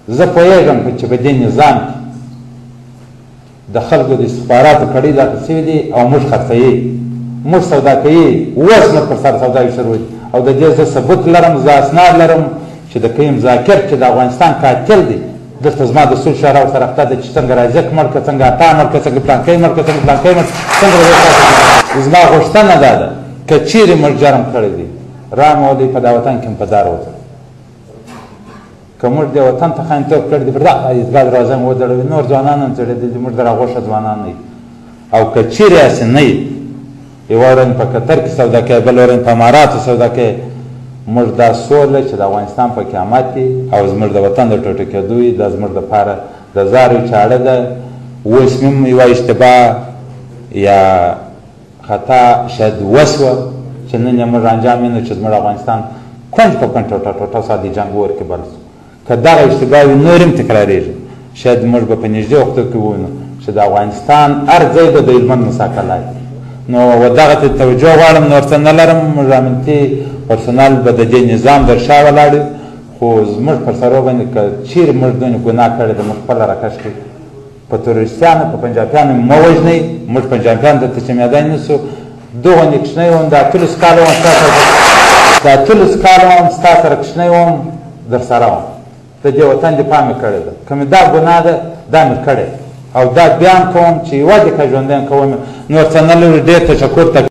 زه پوهېږم چې په دې نظام کې د خلکو د استخباراتو کړۍ داخل شوي دي او موږ خرڅوي، موږ سودا کوي، اوس موږ پر سر سوداوي شروع دي او د دې زه ثبوت لرم، زه اسناد لرم چې د قیم ذاکر چې د افغانستان قاتل دی دلته زما د سود شعراو سره اخته دی چې څنګه رازق مړ کړه، څنګه عطا مړ کړه، څنګه پلانکی مړ کړه، څنګه پلانکی مړ څنګه زما غوښتنه دا ده که چیرې موږ جرم کړی دی رامو دی په دا وطن کې مقدار وځه که موږ دې وطن ته خاینتوب کړی دی پر دغه عیدګاه دروازه مو ودړوي، نور ځوانان هم ځړېدلي دي، موږ د راغوښه ځوانان نه یو. او که چیرې هسې نه یي، یوه ورځ په قطر کې سودا کوي، بله ورځ په اماراتو سودا کوي، موږ دا سوله چې د افغانستان په قیامت دی او زموږ د وطن د ټوټه کېدو وي دا زموږ دپاره د زاریو چاړه ده. اوس مې یوه اشتباه یا خطا شاید وسوه چې نن یې موږ انجام وینو چې زموږ افغانستان کونج په کونج ټوټه ټوټه سا د جنګ اور کې بل شو. که دغه اشتباه وي نور هم تکرارېږي، شاید موږ به په نږدې وختو کې ووینو چې د افغانستان هر ځای به د هلمند مساکلای. نو دغه ته توجه غواړم، نور څه نه لرم، موږ امنیتي پرسونل به د دې نظام در شا ولاړ وي، خو زموږ پر سرو باندې که چیرې موږ دونه ګناه کړې ده موږ خپله راکش کړي، په تروریستانو په پنجابیانو مه وژنئ، موږ پنجابیان درته چې میدان نیسو. دغه نیکشنۍ وم د 18 کاله وم د 18 کاله وم ستا سره کشنۍ وم در سره وم، د دې وطن دفاع مې کړې ده، که مې دا ګناه ده دا مې کړې او دا بیا هم کوم چې یوازې که ژوندی کوم. نور څه نه لرو، ډېر تشکر